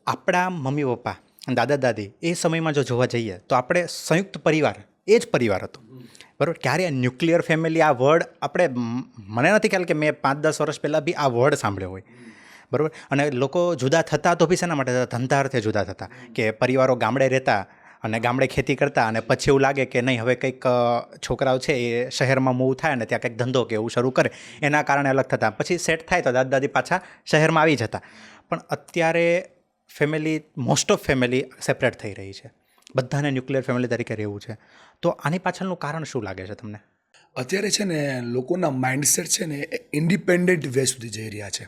આપણા mummy papa દાદા દાદી એ સમયમાં જો જોવા જઈએ તો આપણે સંયુક્ત પરિવાર એ જ પરિવાર હતો બરાબર. ક્યારે ન્યુક્લિયર ફેમિલી આ વર્ડ આપણે મને નથી ખ્યાલ કે મેં 5-10 વર્ષ પહેલાં બી આ વર્ડ સાંભળ્યો હોય બરાબર. અને લોકો જુદા થતા તો બી શેના માટે થતા? ધંધાર્થે જુદા થતા, કે પરિવારો ગામડે રહેતા અને ગામડે ખેતી કરતા અને પછી એવું લાગે કે નહીં હવે કંઈક છોકરાઓ છે એ શહેરમાં મૂવ થાય ને ત્યાં કંઈક ધંધો કે એવું શરૂ કરે, એના કારણે અલગ થતા. પછી સેટ થાય તો દાદા દાદી પાછા શહેરમાં આવી જતા. પણ અત્યારે family, most of family separate થઈ રહી છે, બધાને ન્યુક્લિયર ફેમિલી તરીકે રહેવું છે. તો આની પાછળનું કારણ શું લાગે છે તમને? અત્યારે છે ને લોકોના માઇન્ડસેટ છે ને ઇન્ડિપેન્ડન્ટ વે સુધી જઈ રહ્યા છે.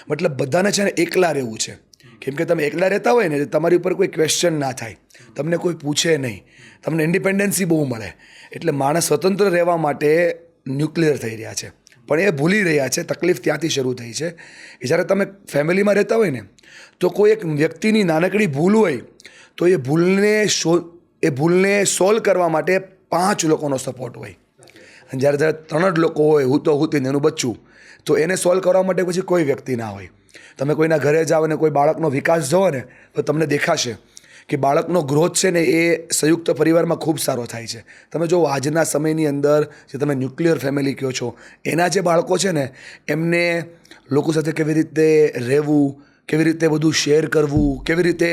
મતલબ બધાને છે ને એકલા રહેવું છે. કેમ કે તમે એકલા રહેતા હોય ને તમારી ઉપર કોઈ ક્વેશ્ચન ના થાય, તમને કોઈ પૂછે નહીં, તમને ઇન્ડિપેન્ડન્સી બહુ મળે. એટલે માણસ સ્વતંત્ર રહેવા માટે ન્યુક્લિયર થઈ રહ્યા છે. પણ એ ભૂલી રહ્યા છે. તકલીફ ત્યાંથી શરૂ થઈ છે કે જ્યારે તમે ફેમિલીમાં રહેતા હોય ને તો કોઈ એક વ્યક્તિની નાનકડી ભૂલ હોય તો એ ભૂલને સોલ્વ કરવા માટે 5 લોકોનો સપોર્ટ હોય. અને જ્યારે 3 જ લોકો હોય, હું તો હું એનું બચ્ચું, તો એને સોલ્વ કરવા માટે પછી કોઈ વ્યક્તિ ના હોય. તમે કોઈના ઘરે જાઓ અને કોઈ બાળકનો વિકાસ જુઓ ને તો તમને દેખાશે કે બાળકનો ગ્રોથ છે ને એ સંયુક્ત પરિવારમાં ખૂબ સારો થાય છે. તમે જો આજના સમયની અંદર જે તમે ન્યુક્લિયર ફેમિલી કહો છો એના જે બાળકો છે ને એમને લોકો સાથે કેવી રીતે રહેવું, કેવી રીતે બધું શેર કરવું, કેવી રીતે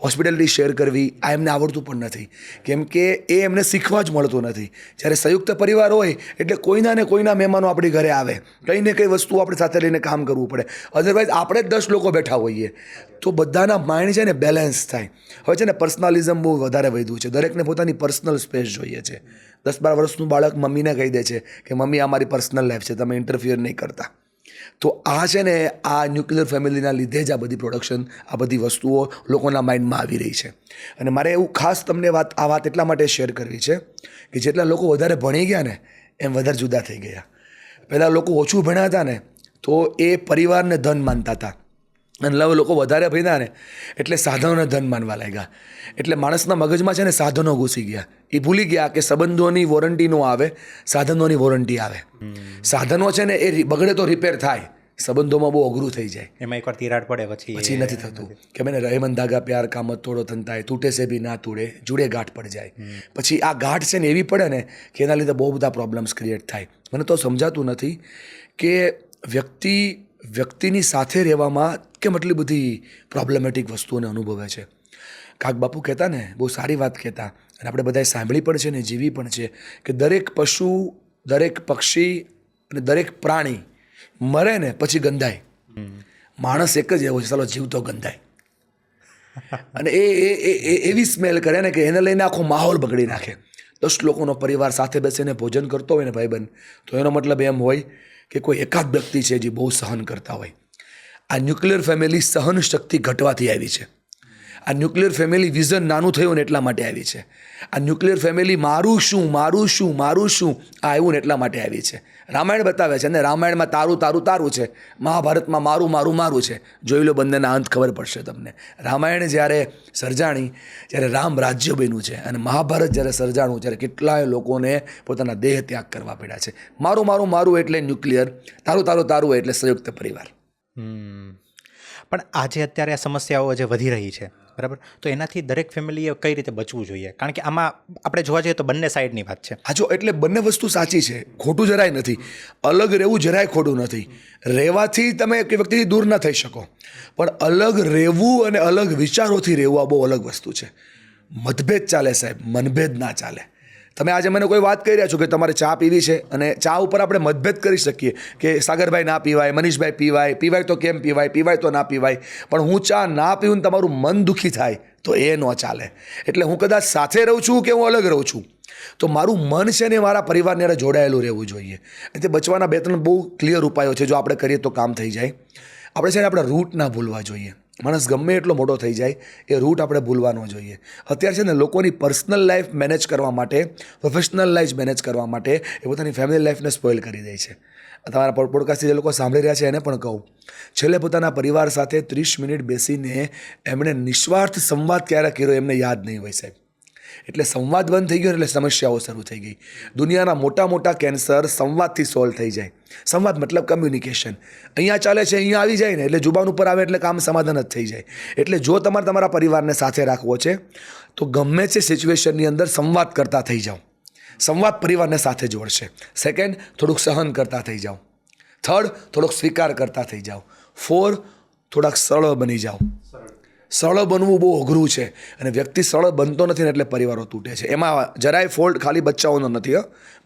હોસ્પિટાલિટી શેર કરવી, આ એમને આવડતું પણ નથી. કેમ કે એ એમને શીખવા જ મળતું નથી. જ્યારે સંયુક્ત પરિવાર હોય એટલે કોઈના ને કોઈના મહેમાનો આપણી ઘરે આવે, કંઈ ને કંઈ વસ્તુ આપણે સાથે લઈને કામ કરવું પડે. અધરવાઇઝ આપણે જ 10 લોકો બેઠા હોઈએ તો બધાના માઇન્ડ છે ને બેલેન્સ થાય. હવે છે ને પર્સનલિઝમ બહુ વધારે વધ્યું છે. દરેકને પોતાની પર્સનલ સ્પેસ જોઈએ છે. 10-12 વર્ષનું બાળક મમ્મીને કહી દે છે કે મમ્મી આ મારી પર્સનલ લાઈફ છે, તમે ઇન્ટરફિયર નહીં કરતા. તો આ છે ને આ ન્યુક્લિયર ફેમિલીના લીધે જ આ બધી પ્રોડક્શન, આ બધી વસ્તુઓ લોકોના માઇન્ડમાં આવી રહી છે. અને મારે એવું ખાસ તમને આ વાત એટલા માટે શેર કરવી છે કે જેટલા લોકો વધારે ભણી ગયા ને એમ વધારે જુદા થઈ ગયા. પહેલાં લોકો ઓછું ભણ્યા હતા ને તો એ પરિવારને ધન માનતા હતા, અને હવે લોકો વધારે ભણ્યા ને એટલે સાધનોને ધન માનવા લાગ્યા. એટલે માણસના મગજમાં છે ને સાધનો ઘૂસી ગયા. એ ભૂલી ગયા કે સંબંધોની વોરંટી નો આવે, સાધનોની વોરંટી આવે. સાધનો છે ને એ બગડે તો રિપેર થાય, સંબંધોમાં બહુ અઘરું થઈ જાય. એમાં એકવાર તિરાડ પડે પછી નથી થતું. કે મેને રહેમન ધાગા પ્યાર કા મત તોડો તનતાય, તૂટે સે ભી ના તૂટે, જુડે ગાંઠ પડ જાય. પછી આ ગાંઠ છે ને એવી પડે ને કે એના લીધે બહુ બધા પ્રોબ્લેમ્સ ક્રિએટ થાય. મને તો સમજાતું નથી કે વ્યક્તિની સાથે રહેવામાં કેમ આટલી બધી પ્રોબ્લેમેટિક વસ્તુઓને અનુભવે છે. કાક બાપુ કહેતા ને, બહુ સારી વાત કહેતા, અને આપણે બધાએ સાંભળી પણ છે ને જીવી પણ છે કે દરેક પશુ, દરેક પક્ષી અને દરેક પ્રાણી મરે ને પછી ગંધાય. માણસ એક જ એવો છે, ચાલો જીવતો ગંધાય. અને એ એવી સ્મેલ કરે ને કે એને લઈને આખો માહોલ બગડી નાખે. 10 લોકોનો પરિવાર સાથે બેસીને ભોજન કરતો હોય ને ભાઈબંધ, તો એનો મતલબ એમ હોય કે કોઈ એકાદ વ્યક્તિ છે જે બહુ સહન કરતા હોય. આ ન્યુક્લિયર ફેમિલી સહન શક્તિ ઘટવાથી આવી છે. આ ન્યુક્લિયર ફેમિલી વિઝન નાનું થયું ને એટલા માટે આવી છે. આ ન્યુક્લિયર ફેમિલી મારું શું મારું શું મારું શું આ આવ્યું ને એટલા માટે આવી છે. રામાયણ બતાવે છે ને, રામાયણમાં તારું તારું તારું છે, મહાભારતમાં મારું મારું મારું છે. જોઈ લો, બંનેના અંત ખબર પડશે તમને. રામાયણ જ્યારે સર્જાણી, જ્યારે રામ રાજ્ય બન્યું છે, અને મહાભારત જ્યારે સર્જાણું ત્યારે કેટલાય લોકોને પોતાના દેહ ત્યાગ કરવા પડ્યા છે. મારું મારું મારું એટલે ન્યુક્લિયર, તારું તારું તારું એટલે સંયુક્ત પરિવાર. પણ આજે અત્યારે આ સમસ્યાઓ જે વધી રહી છે બરાબર, તો એનાથી દરેક ફેમિલીએ કઈ રીતે બચવું જોઈએ? કારણ કે આમાં આપણે જોવા જઈએ તો બંને સાઈડની વાત છે. હા, જો એટલે બંને વસ્તુ સાચી છે, ખોટું જરાય નથી. અલગ રહેવું જરાય ખોટું નથી. રહેવાથી તમે એક વ્યક્તિથી દૂર ન થઈ શકો, પણ અલગ રહેવું અને અલગ વિચારોથી રહેવું આ બહુ અલગ વસ્તુ છે. મતભેદ ચાલે સાહેબ, મનભેદ ના ચાલે. તમે આજે મને કોઈ વાત કહી રહ્યા છો કે તમારે ચા પીવી છે, અને ચા ઉપર આપણે મતભેદ કરી શકીએ કે સાગરભાઈ ના પીવાય, મનીષભાઈ પીવાય, પીવાય તો કેમ પીવાય, પીવાય તો ના પીવાય. પણ હું ચા ના પીવું ને તમારું મન દુઃખી થાય તો એ ન ચાલે. એટલે હું કદાચ સાથે રહું છું કે હું અલગ રહું છું, તો મારું મન છે ને મારા પરિવારને હારે જોડાયેલું રહેવું જોઈએ. તે બચવાના 2-3 બહુ ક્લિયર ઉપાયો છે, જો આપણે કરીએ તો કામ થઈ જાય. આપણે છે ને આપણા રૂટ ના ભૂલવા જોઈએ. માણસ ગમે એટલો મોટો થઈ જાય, એ રૂટ આપણે ભૂલવાનો જોઈએ. અત્યારે છે ને લોકોની પર્સનલ લાઈફ મેનેજ કરવા માટે, પ્રોફેશનલ લાઈફ મેનેજ કરવા માટે એ પોતાની ફેમિલી લાઈફને સ્પોઇલ કરી દે છે. તમારા પોડકાસ્ટથી જે લોકો સાંભળી રહ્યા છે એને પણ કહું, છેલ્લે પોતાના પરિવાર સાથે 30 મિનિટ બેસીને એમણે નિસ્વાર્થ સંવાદ ક્યારે કર્યો એમને યાદ નહીં હોય સાહેબ. એટલે સંવાદ બંધ થઈ ગયો એટલે સમસ્યાઓ શરૂ થઈ ગઈ. દુનિયાના મોટા મોટા કેન્સર સંવાદથી સોલ્વ થઈ જાય. સંવાદ મતલબ કમ્યુનિકેશન. અહીંયા ચાલે છે, અહીંયા આવી જાય ને એટલે જુબાન ઉપર આવે એટલે કામ સમાધાન જ થઈ જાય. એટલે જો તમારે તમારા પરિવારને સાથે રાખવો છે તો ગમે તે સિચ્યુએશનની અંદર સંવાદ કરતા થઈ જાઓ. સંવાદ પરિવારને સાથે જોડશે. સેકન્ડ, થોડુંક સહન કરતા થઈ જાઓ. થર્ડ, થોડોક સ્વીકાર કરતા થઈ જાઓ. 4, થોડાક સરળ બની જાઓ. સરળ બનવું બહુ અઘરું છે અને વ્યક્તિ સરળ બનતો નથી ને એટલે પરિવારો તૂટે છે. એમાં જરાય ફોલ્ટ ખાલી બચ્ચાઓનો નથી,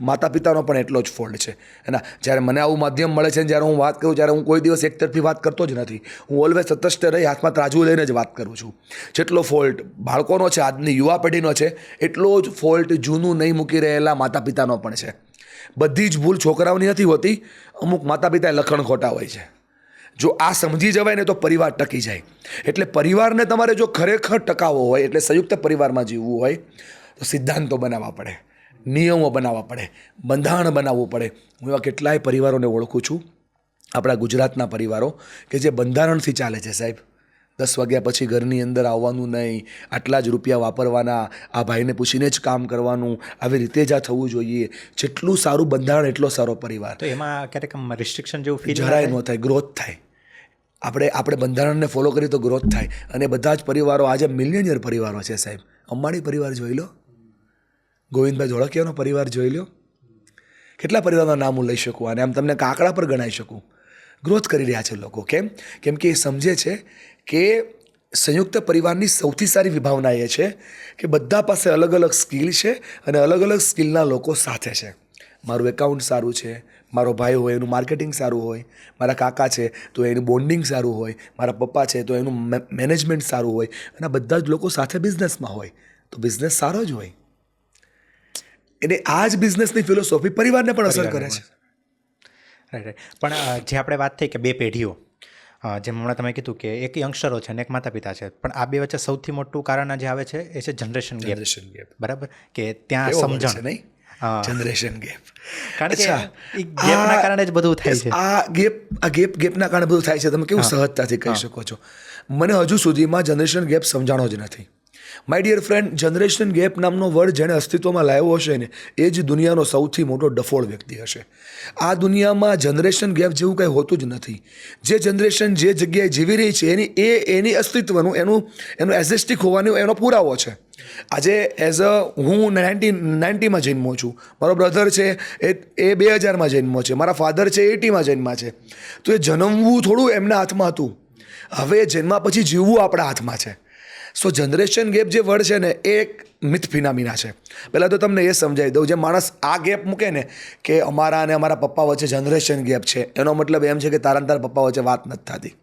માતા પિતાનો પણ એટલો જ ફોલ્ટ છે. એના જ્યારે મને આવું માધ્યમ મળે છે જ્યારે હું વાત કરું ત્યારે હું કોઈ દિવસ એકતરફી વાત કરતો જ નથી. હું ઓલવેઝ તટસ્થ રહી હાથમાં ત્રાજવું લઈને જ વાત કરું છું. જેટલો ફોલ્ટ બાળકોનો છે, આજની યુવા પેઢીનો છે, એટલો જ ફોલ્ટ જૂનું નહીં મૂકી રહેલા માતા પિતાનો પણ છે. બધી જ ભૂલ છોકરાઓની નથી હોતી, અમુક માતા પિતાએ લખણ ખોટા હોય છે. જો આ સમજી જવાય ને તો પરિવાર ટકી જાય. એટલે પરિવારને તમારે જો ખરેખર ટકાવવો હોય, એટલે સંયુક્ત પરિવારમાં જીવવું હોય તો સિદ્ધાંતો બનાવવા પડે, નિયમો બનાવવા પડે, બંધારણ બનાવવું પડે. હું એવા કેટલાય પરિવારોને ઓળખું છું, આપણા ગુજરાતના પરિવારો કે જે બંધારણથી ચાલે છે. સાહેબ 10 વાગ્યા પછી ઘરની અંદર આવવાનું નહીં, આટલા જ રૂપિયા વાપરવાના, આ ભાઈને પૂછીને જ કામ કરવાનું, આવી રીતે જ આ થવું જોઈએ. જેટલું સારું બંધારણ એટલો સારો પરિવાર. તો એમાં ક્યારેક રિસ્ટ્રિક્શન જેવું ફીલ જરાય ન થાય, ગ્રોથ થાય. આપણે બંધારણને ફોલો કરીએ તો ગ્રોથ થાય. અને બધા જ પરિવારો આજે મિલિયનિયર પરિવારો છે. સાહેબ અંબાણી પરિવાર જોઈ લો, ગોવિંદભાઈ ધોળકિયાનો પરિવાર જોઈ લો, કેટલા પરિવારના નામ હું લઈ શકું અને આમ તમને કાંકડા પર ગણાવી શકું. ગ્રોથ કરી રહ્યા છે લોકો. કેમ કે એ સમજે છે કે સંયુક્ત પરિવારની સૌથી સારી વિભાવના એ છે કે બધા પાસે અલગ અલગ સ્કિલ છે અને અલગ અલગ સ્કિલના લોકો સાથે છે. મારું એકાઉન્ટ સારું છે, મારો ભાઈ હોય એનું માર્કેટિંગ સારું હોય, મારા કાકા છે તો એનું બોન્ડિંગ સારું હોય, મારા પપ્પા છે તો એનું મેનેજમેન્ટ સારું હોય, અને બધા જ લોકો સાથે બિઝનેસમાં હોય તો બિઝનેસ સારો જ હોય. એટલે આ જ બિઝનેસની ફિલોસોફી પરિવારને પણ અસર કરે છે. રાઈટ. પણ જે આપણે વાત થઈ કે બે પેઢીઓ, જેમ હમણાં તમે કીધું કે એક યંગસ્ટરો છે અને એક માતા પિતા છે, પણ આ બે વચ્ચે સૌથી મોટું કારણ જે આવે છે એ છે જનરેશન ગેપ. બરાબર, કે ત્યાં સમજણ નહીં, જનરેશન ગેપ. કારણ કે એ ગેપના કારણે જ બધું થાય છે. આ ગેપના કારણે બધું થાય છે. તમે કેવું સહજતાથી કહી શકો છો. મને હજુ સુધીમાં જનરેશન ગેપ સમજાણો જ નથી. My dear friend, generation gap નામનો વર્ડ જેણે અસ્તિત્વમાં લાવ્યો હશે ને એ જ દુનિયાનો સૌથી મોટો ડફોળ વ્યક્તિ હશે. આ દુનિયામાં જનરેશન ગેપ જેવું કંઈ હોતું જ નથી. જે જનરેશન જે જગ્યાએ જીવી રહી છે એની અસ્તિત્વનું એનું એઝેસ્ટિક હોવાનું એનો પુરાવો છે. આજે હું 1990માં જન્મો છું, મારો બ્રધર છે એ 2000માં જન્મો છે, મારા ફાધર છે 80માં જન્મા છે. તો એ જન્મવું થોડું એમના હાથમાં હતું. હવે જન્મા પછી જીવવું આપણા હાથમાં છે. સો જનરેશન ગેપ જે વર્ડ છે ને એ એક મિથ ફિનામિના છે. પહેલાં તો તમને એ સમજાવી દઉં, જે માણસ આ ગેપ મૂકે ને કે અમારા અને અમારા પપ્પા વચ્ચે જનરેશન ગેપ છે, એનો મતલબ એમ છે કે તારા તારા પપ્પા વચ્ચે વાત નથી થતી,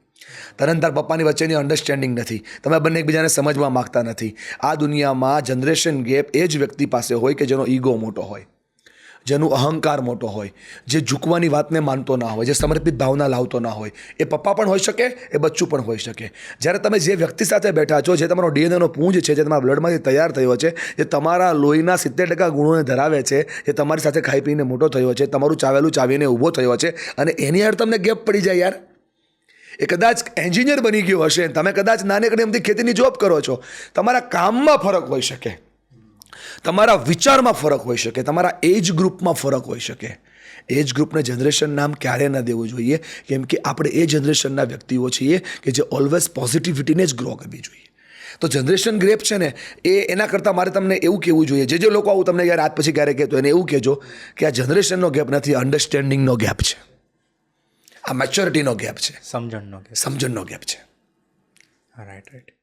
તારા પપ્પાની વચ્ચેની અન્ડરસ્ટેન્ડિંગ નથી, તમે બંને એકબીજાને સમજવા માગતા નથી. આ દુનિયામાં જનરેશન ગેપ એ જ વ્યક્તિ પાસે હોય કે જેનો ઈગો મોટો હોય, જેનું અહંકાર મોટો હોય, જે ઝૂકવાની વાતને માનતો ના હોય, જે સમર્પિત ભાવના લાવતો ના હોય. એ પપ્પા પણ હોઈ શકે, એ બચ્ચું પણ હોઈ શકે. જ્યારે તમે જે વ્યક્તિ સાથે બેઠા છો, જે તમારો ડીએનએનો પૂંજ છે, જે તમારા બ્લડમાંથી તૈયાર થયો છે, જે તમારા લોહીના 70% ગુણોને ધરાવે છે, જે તમારી સાથે ખાઈ પીને મોટો થયો છે, તમારું ચાવેલું ચાવીને ઊભો થયો છે, અને એની યાર તમને ગેપ પડી જાય યાર. એ કદાચ એન્જિનિયર બની ગયો હશે, તમે કદાચ નાનકડી એમથી ખેતીની જોબ કરો છો, તમારા કામમાં ફરક હોઈ શકે, તમારા વિચારમાં ફરક હોઈ શકે, તમારા એજ ગ્રુપમાં ફરક હોઈ શકે. એજ ગ્રુપને જનરેશન નામ ક્યારે ન દેવું જોઈએ, કેમ કે આપણે એ જનરેશનના વ્યક્તિઓ છીએ કે જે ઓલવેઝ પોઝિટિવિટીને જ ગ્રો કરવી જોઈએ. તો જનરેશન ગેપ છે ને એના કરતાં મારે તમને એવું કહેવું જોઈએ, જે લોકો આવું તમને યાર આજ પછી ક્યારે કહેતો એને એવું કહેજો કે આ જનરેશનનો ગેપ નથી, અન્ડરસ્ટેન્ડિંગનો ગેપ છે, આ મેચ્યોરિટીનો ગેપ છે, સમજણનો ગેપ છે. રાઈટ.